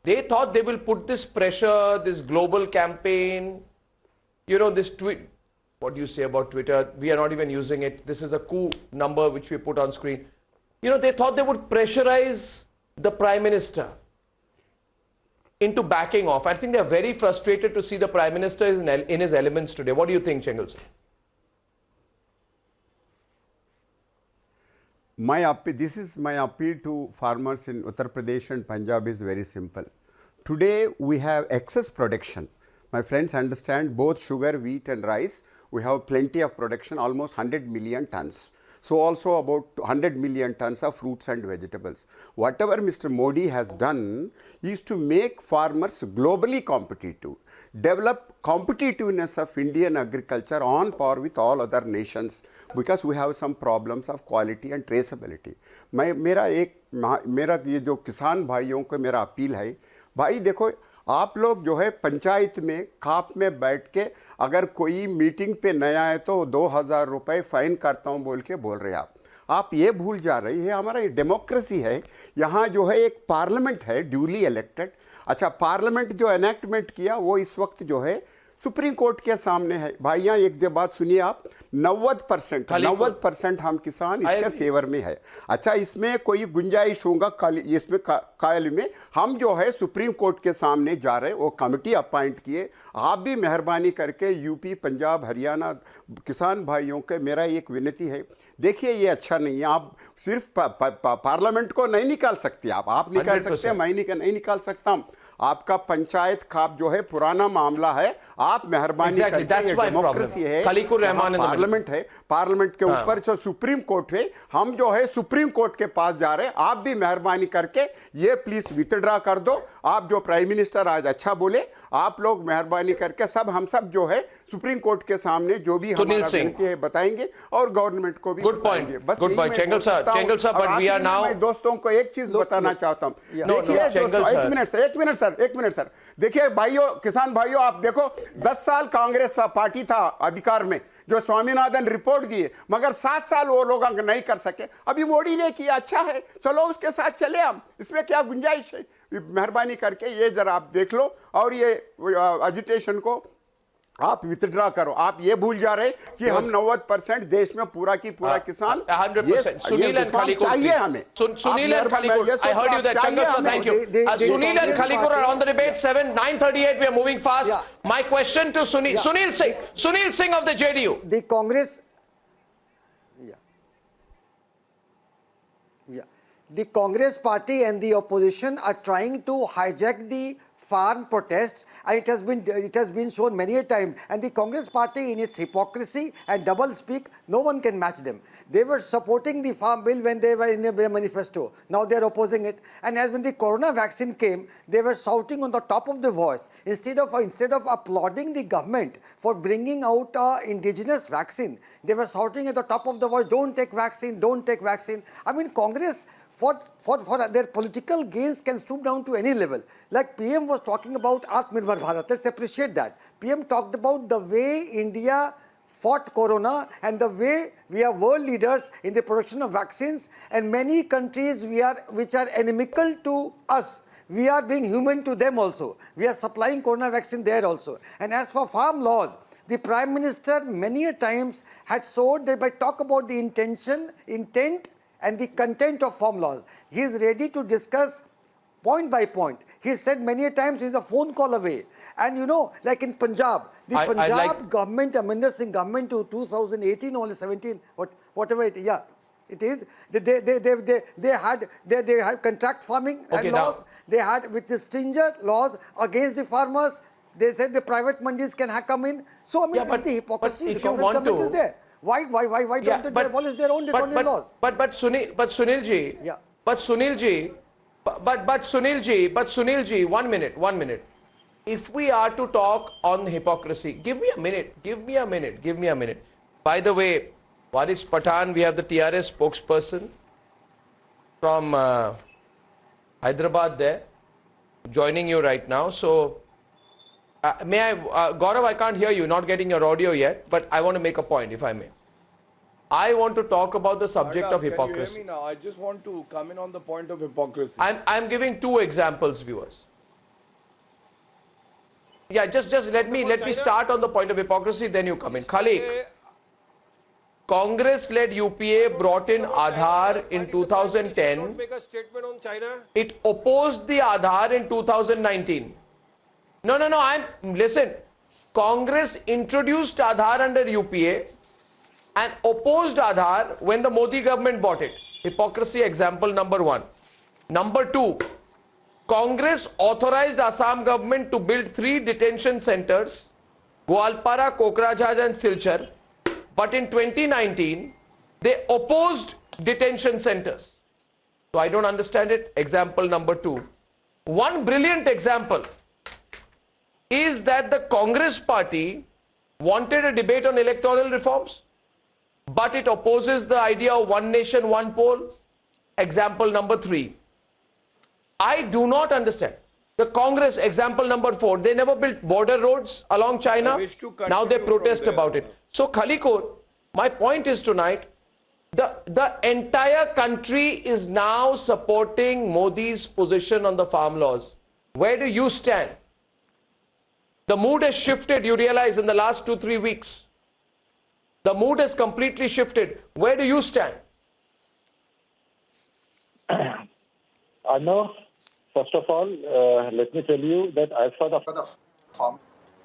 They thought they will put this pressure, this global campaign, this tweet. What do you say about Twitter? We are not even using it. This is a coup number which we put on screen. You know, they thought they would pressurize the Prime Minister into backing off. I think they are very frustrated to see the Prime Minister in his elements today. What do you think, Chengal sir? This is my appeal to farmers in Uttar Pradesh and Punjab is very simple. Today we have excess production. My friends understand both sugar, wheat and rice. We have plenty of production, almost 100 million tons. So also about 100 million tons of fruits and vegetables. Whatever Mr. Modi has done is to make farmers globally competitive, develop competitiveness of Indian agriculture on par with all other nations because we have some problems of quality and traceability. मेरा ये जो किसान भाइयों को मेरा appeal है, भाई देखो आप लोग जो है पंचायत में खाप में बैठ के अगर कोई मीटिंग पे नया है तो 2000 रुपए फाइन करता हूं बोल के बोल रहे आप ये भूल जा रही है हमारा ये डेमोक्रेसी है यहाँ जो है एक पार्लियामेंट है ड्यूली इलेक्टेड अच्छा पार्लियामेंट जो एनेक्टमेंट किया वो इस वक्त जो है सुप्रीम कोर्ट के सामने है भाइया एक दो बात सुनिए आप 90% हम किसान इसके फेवर में है अच्छा इसमें कोई गुंजाइश होगा इसमें कायल में हम जो है सुप्रीम कोर्ट के सामने जा रहे वो कमेटी अपॉइंट किए आप भी मेहरबानी करके यूपी पंजाब हरियाणा किसान भाइयों के मेरा एक विनती है देखिए ये अच्छा नहीं है आप सिर्फ पार्लियामेंट को नहीं निकाल सकते आप निकाल सकते हैं मैं नहीं निकाल सकता हूँ आपका पंचायत खाप जो है पुराना मामला है आप मेहरबानी करके ये डेमोक्रेसी है पार्लियामेंट है पार्लियामेंट के ऊपर जो सुप्रीम कोर्ट है हम जो है सुप्रीम कोर्ट के पास जा रहे हैं आप भी मेहरबानी करके ये प्लीज विथड्रा कर दो आप जो प्राइम मिनिस्टर आज अच्छा बोले आप लोग मेहरबानी करके हम सब जो है सुप्रीम कोर्ट के सामने जो भी हमारा विनती है बताएंगे और गवर्नमेंट को भी बताएंगे बस दोस्तों को एक चीज बताना चाहता हूं देखिए एक मिनट सर देखिए भाइयों किसान भाइयों आप देखो 10 साल कांग्रेस पार्टी था अधिकार में जो स्वामीनाथन रिपोर्ट दिए मगर 7 साल वो लोग नहीं कर सके अभी मोदी ने किया अच्छा है चलो उसके साथ चले हम इसमें क्या गुंजाइश है मेहरबानी करके ये जरा आप देख लो और ये एजिटेशन को आप विथड्रा करो आप ये भूल जा रहे कि हम 90% देश में पूरा की पूरा किसान 100% सुनील एंड खलीकुर चाहिए हमें Sunil and Khaliqur I heard you there thank you Sunil and Khalikur are on the debate 9:38 we are moving fast my question to Sunil Singh of the JDU the Congress the Congress party and the opposition are trying to hijack the farm protests and it has been shown many a time and the Congress party in its hypocrisy and double speak no one can match them. They were supporting the farm bill when they were in their manifesto. Now they are opposing it and as when the corona vaccine came they were shouting on the top of the voice instead of applauding the government for bringing out indigenous vaccine they were shouting at the top of the voice don't take vaccine. I mean Congress for their political gains can stoop down to any level. Like PM was talking about Atmanirbhar Bharat, let's appreciate that. PM talked about the way India fought corona and the way we are world leaders in the production of vaccines and many countries which are inimical to us. We are being human to them also. We are supplying corona vaccine there also. And as for farm laws, the Prime Minister many a times had showed that by talk about the intent and the content of farm laws. He is ready to discuss point by point. He said many a times he is a phone call away. And you know, like in Punjab, the government, Amrinder Singh government to 2018 or 17, whatever it is, they had contract farming and laws. They had with the stringent laws against the farmers. They said the private mandis can come in. So I mean, it's the hypocrisy. The Congress government is there. Why don't they abolish their own laws? But Sunil ji, one minute. If we are to talk on hypocrisy, give me a minute. By the way, Waris Pathan, we have the TRS spokesperson from Hyderabad there, joining you right now. So, may I, Gaurav, I can't hear you, not getting your audio yet, but I want to make a point, if I may. I want to talk about the subject of hypocrisy. Can you hear me now? I just want to come in on the point of hypocrisy. I'm giving two examples, viewers. Yeah, just let me start on the point of hypocrisy, then you come in. Khalik, Congress-led UPA brought in Aadhaar in 2010. Don't make a statement on China. It opposed the Aadhaar in 2019. No, listen. Congress introduced Aadhaar under UPA and opposed Aadhaar when the Modi government bought it. Hypocrisy example number 1. Number 2, Congress authorized Assam government to build 3 detention centers, Gwalpara, Kokrajhar and Silchar. But in 2019, they opposed detention centers. So I don't understand it. Example number 2. One brilliant example is that the Congress party wanted a debate on electoral reforms, but it opposes the idea of one nation, one poll. Example number 3. I do not understand. The Congress, example number 4, they never built border roads along China. Now they protest about it. So Khalikur, my point is tonight, the entire country is now supporting Modi's position on the farm laws. Where do you stand? The mood has shifted, you realize, in the last 2-3 weeks. The mood has completely shifted. Where do you stand? Arnav, first of all, let me tell you that as far as the farm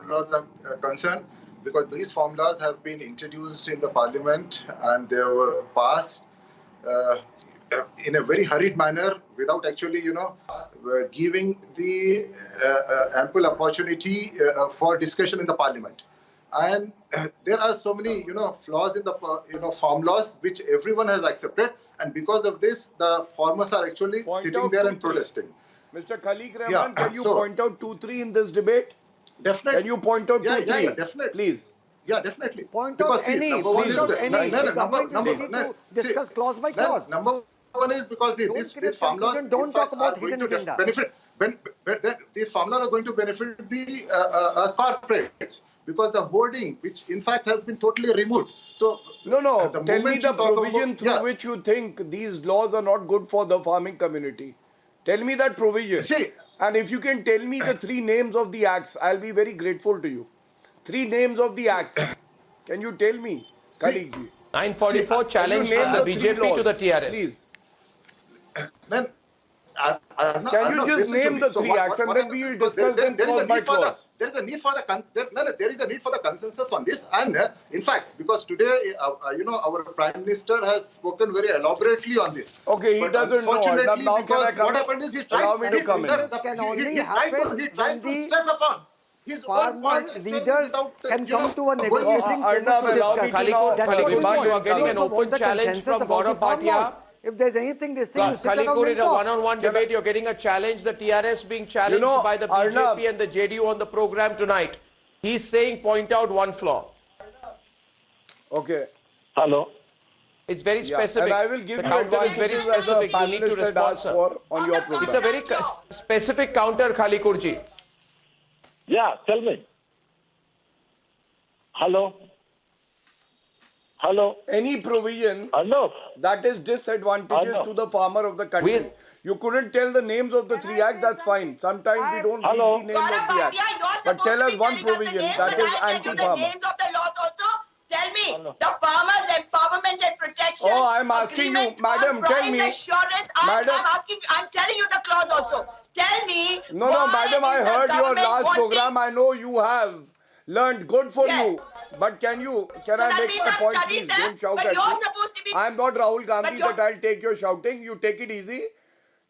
laws are concerned, because these farm laws have been introduced in the parliament and they were passed in a very hurried manner without actually, giving the ample opportunity for discussion in the parliament. And there are so many, flaws in the farm laws which everyone has accepted, and because of this, the farmers are actually sitting there and protesting. Mr. Khalik Rahman, can you point out 2-3 in this debate? Definitely. Can you point out 2-3? Yeah, definitely. Please. Yeah, definitely. Point out any. The government is ready to discuss clause by clause. Number one is because these farm laws don't talk about hidden agenda. These farm laws are going to benefit the corporates, because the hoarding, which in fact has been totally removed. So no. Tell me the provision through which you think these laws are not good for the farming community. Tell me that provision. See, and if you can tell me the 3 names of the acts, I'll be very grateful to you. 3 names of the acts. Can you tell me, Khalik ji? 944 challenge from the BJP to the TRS. Please. Then, can you just name the 3 acts and then we will discuss them clause by clause? There is a need for the consensus on this, and in fact, because today, our Prime Minister has spoken very elaborately on this. Okay, he doesn't know. Now can I come? What happened is he tried. Allow me to come in. This can only happen when the farmer leaders can come to a negotiating table to discuss. Khalikur, you are getting an open challenge from Gaurav Bhatia. If there's anything, this thing, you sit down Khalikur, and in a talk. one-on-one debate, you're getting a challenge. The TRS being challenged by the BJP and the JDU on the program tonight. He's saying, point out one flaw. Okay. Hello. It's very specific. And I will give you advantages as a panelist had asked for on your program. It's a very specific counter, Khalikur ji. Yeah, tell me. Hello. Any provision that is disadvantageous to the farmer of the country. You couldn't tell the names of the 3 acts, that's fine. Sometimes we don't read the name of the act. But tell us one provision that is anti-farmer. The names of the laws also. Tell me, the farmers' empowerment and protection. Oh, I'm asking you, madam, tell me. I'm telling you the clause also. Tell me. No, madam, I heard your last program. I know you have learned. Good for you. But can I make my point, please? Don't shout at me. I'm not Rahul Gandhi that I'll take your shouting. You take it easy.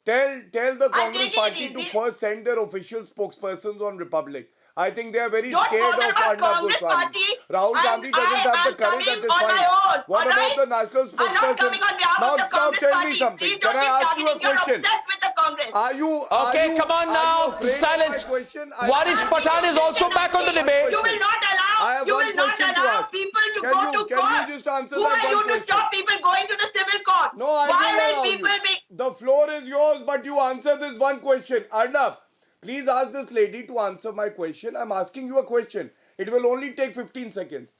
Tell the Congress party to first send their official spokespersons on Republic. I think they are very scared of Arnab Goswami. Rahul Gandhi doesn't have the courage, that is fine. What about the national spokesperson? Now tell me something. Can I ask you a question? Are you Okay, come on now. Silence. Waris Pathan is also back on the debate. You will not allow people to go to court. Can you just answer that one question? Who are you to stop people going to the civil court? No, I will allow you. The floor is yours, but you answer this one question. Arnab, please ask this lady to answer my question. I'm asking you a question. It will only take 15 seconds.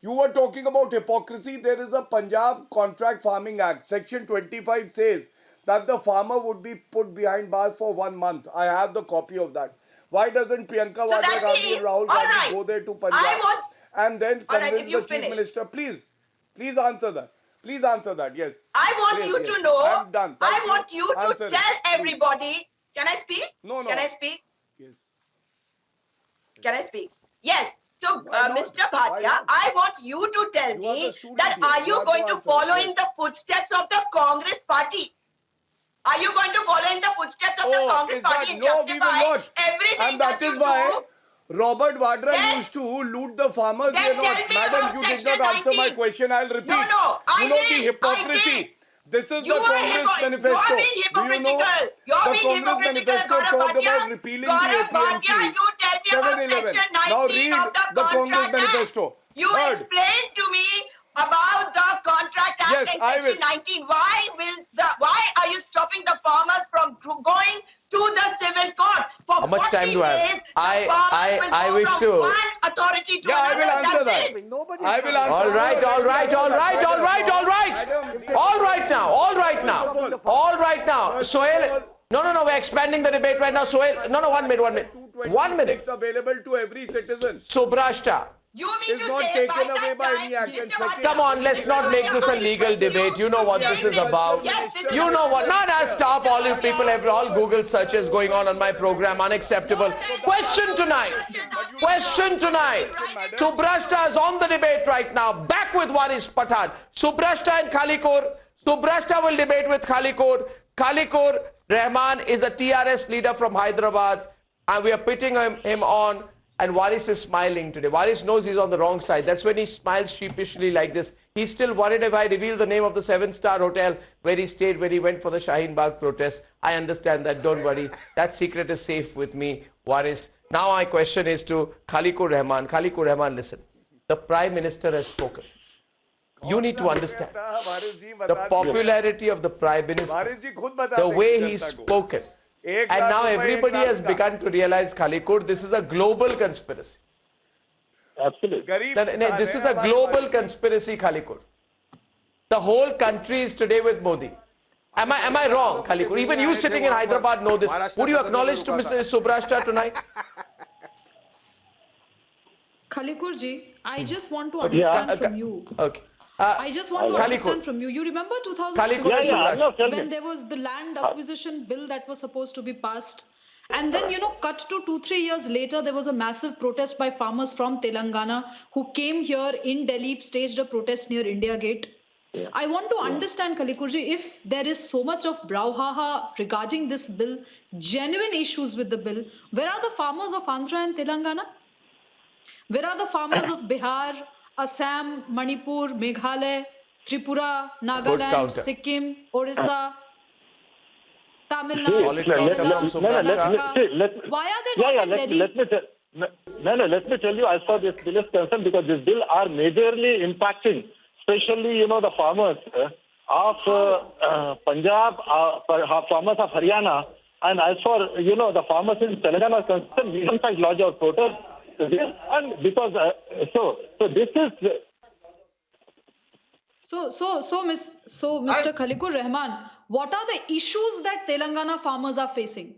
You were talking about hypocrisy. There is a Punjab Contract Farming Act. Section 25 says that the farmer would be put behind bars for 1 month. I have the copy of that. Why doesn't Priyanka So Vadra that Gandhi means- and Rahul all Gandhi right. go there to I Punjab want- and then all right, convince if the you chief finish. minister? Please answer that. Please answer that. Yes. I want Please, you yes. to know. I'm done. I Thank want you to Answer it, tell please. everybody. Can I speak? No. Can I speak? Yes. Can I speak? Yes. So, Why not? Mr. Why Bhatia, not? I want you to tell You are me the student that here. are You you have going to to answer. follow Yes. in the footsteps of the Congress party? Are you going to follow in the footsteps of the Congress is that party and no? We justify will not. everything And that is you why do? Robert Vadra Then- used to loot the farmers. then We are not. tell me Madam, about you did Section not answer my 19. question. I'll repeat. No, I you know did. the hypocrisy. I did. This is You the are Congress manifesto. You're being Do you know hypocritical. You're the being Congress hypocritical, manifesto Gaurav talked Bhatia. about repealing Gaurav the Bhatia, APMC, you tell me about 7-11. Section Now 19 read of the Congress Contract manifesto. Act. You Third. explain to me about the Contract Act Yes, and I Section will. 19. Why are you stopping the farmers from going to the civil court? For How much 40 time do I have? days, the farmers will I go wish from to- one authority to Yeah, I another. will answer That's that. it. Nobody. I will answer. All right. Madam, All right now. Sohail. No. We're expanding the debate right now. Sohail. No. 1 minute. 1 minute. 1 minute. It's available to every citizen. Subrashta. You mean It's to not say taken by away that by time, any act. Mr. And second- Come on, let's not make this a legal debate. You know what this is about. You know what? No, stop all you people. All Google searches going on my program. Unacceptable. Question tonight. Subrashta is on the debate right now. Back with Waris Pathan. Subrashta and Khalikor. Subrashta will debate with Khalikor. Khalikor Rahman is a TRS leader from Hyderabad. And we are pitting him on. And Waris is smiling today. Waris knows he's on the wrong side. That's when he smiles sheepishly like this. He's still worried if I reveal the name of the 7-star hotel where he stayed when he went for the Shaheen Bagh protest. I understand that. Don't worry. That secret is safe with me, Waris. Now my question is to Khalikor Rahman. Khalikor Rahman, listen. The Prime Minister has spoken. You need to understand the popularity of the Prime Minister, the way he's spoken. And now everybody has begun to realize, Khalikor, this is a global conspiracy. Absolutely. This is a global conspiracy, Khalikor. The whole country is today with Modi. Am I wrong, Khalikor? Even you sitting in Hyderabad know this. Would you acknowledge to Mr. Subrashta tonight? Khalikor ji, I just want to understand from you. Okay. I just want to Khalikor. understand from you. You remember Khalikor, 2015 when there was the land acquisition bill that was supposed to be passed? And then, cut to 2-3 years later, there was a massive protest by farmers from Telangana who came here in Delhi, staged a protest near India Gate. I want to understand, Khalikor ji, if there is so much of brouhaha regarding this bill, genuine issues with the bill, where are the farmers of Andhra and Telangana? Where are the farmers of Bihar, Assam, Manipur, Meghalaya, Tripura, Nagaland, counter. Sikkim, Orissa, Tamil Nadu, Kerala? Why are they not in Delhi? Let me tell you, as far as this bill is concerned, because this bill are majorly impacting, especially, the farmers of Punjab, farmers of Haryana, and as for, the farmers in Telangana are concerned, we in fact lodge our protest. And because, so this is... So, Mr. Khalikor Rahman, what are the issues that Telangana farmers are facing?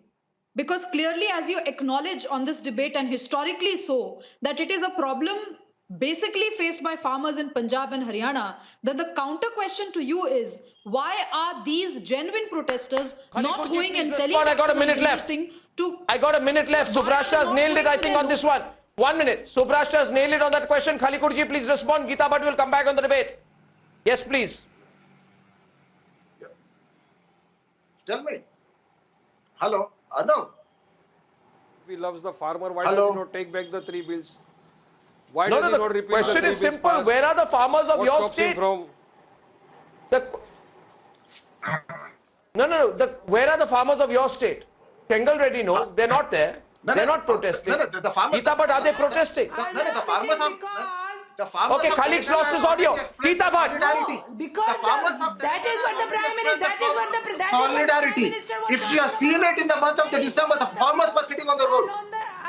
Because clearly, as you acknowledge on this debate and historically so, that it is a problem basically faced by farmers in Punjab and Haryana, then the counter question to you is, why are these genuine protesters not going and telling... I got a minute left. I got a minute left. Subrashta has nailed it, I think, on this one. 1 minute. Subrashta has nailed it on that question. Khalikor ji, please respond. Geeta Bhatt will come back on the debate. Yes, please. Yeah. Tell me. Hello. Arnav. If he loves the farmer, why Hello? does he not take back the 3 bills? Why No, does he the not repeat the question 3 is bills simple. passed? Where are the farmers of What your stops him state? from... No. Where are the farmers of your state? Kengal Reddy knows. They're not there. They're not protesting. The farmers... Geeta Bhatt, are they protesting? The farmers have... The farmers Okay, Khalik's lost his audio. Geeta Bhatt. Because that is what the Prime Minister, that is what the solidarity. If you have seen it in the month of December, the farmers were sitting on the road.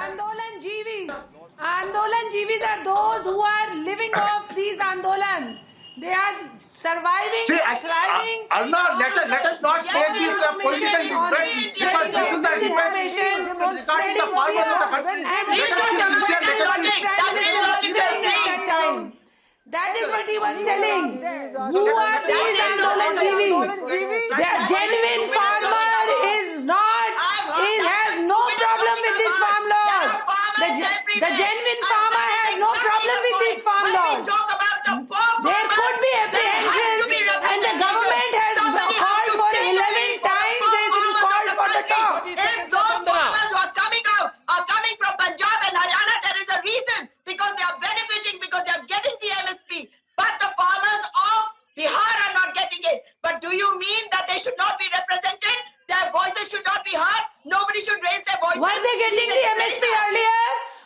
Andolan Jivis. Andolan Jivis are those who are living off these Andolan. They are surviving, thriving. Arnav, let us not take this political debate because this is the debate regarding the farmers of the country. That is what he was telling. Who are these Andolanjivis? The genuine farmer has no problem with these farm laws. The genuine farmer has no problem with these farm laws. There could be apprehension, and the government has called for 11 times. Has been called for the talk. If those farmers who are coming out are coming from Punjab and Haryana, there is a reason, because they are benefiting, because they are getting the MSP. But the farmers of Bihar are not getting it. But do you mean that they should not be represented? Their voices should not be heard? Nobody should raise their voices? Were they getting the MSP earlier?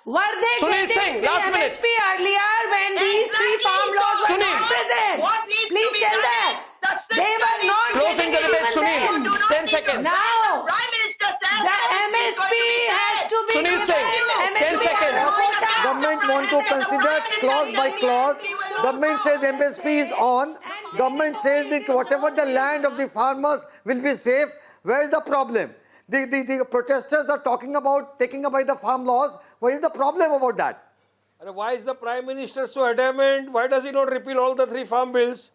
Were they getting the MSP earlier when these three farm laws were not present? Please tell that. They were not getting it even then. 10 seconds. Now, Prime Minister says the MSP has to be Sunil given. Singh, 10 MSP seconds. has a quota. Government want to consider clause by clause. Government says MSP is on. Government says that whatever the land of the farmers will be safe. Where is the problem? The protesters are talking about taking away the farm laws. What is the problem about that? And why is the Prime Minister so adamant? Why does he not repeal all the 3 farm bills?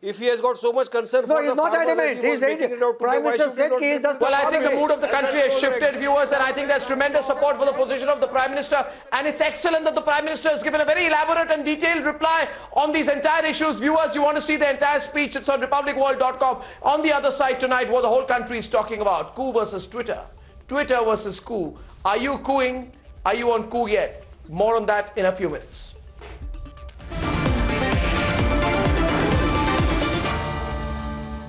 If he has got so much concern for the farmers, adamant. He's ready. Prime Minister said he is just. Well, I think the mood of the country has shifted, viewers, and I think there's tremendous support for the position of the Prime Minister. And it's excellent that the Prime Minister has given a very elaborate and detailed reply on these entire issues. Viewers, you want to see the entire speech, it's on republicworld.com. On the other side tonight, what the whole country is talking about, coup versus Twitter. Twitter versus coup. Are you cooing? Are you on coup yet? More on that in a few minutes.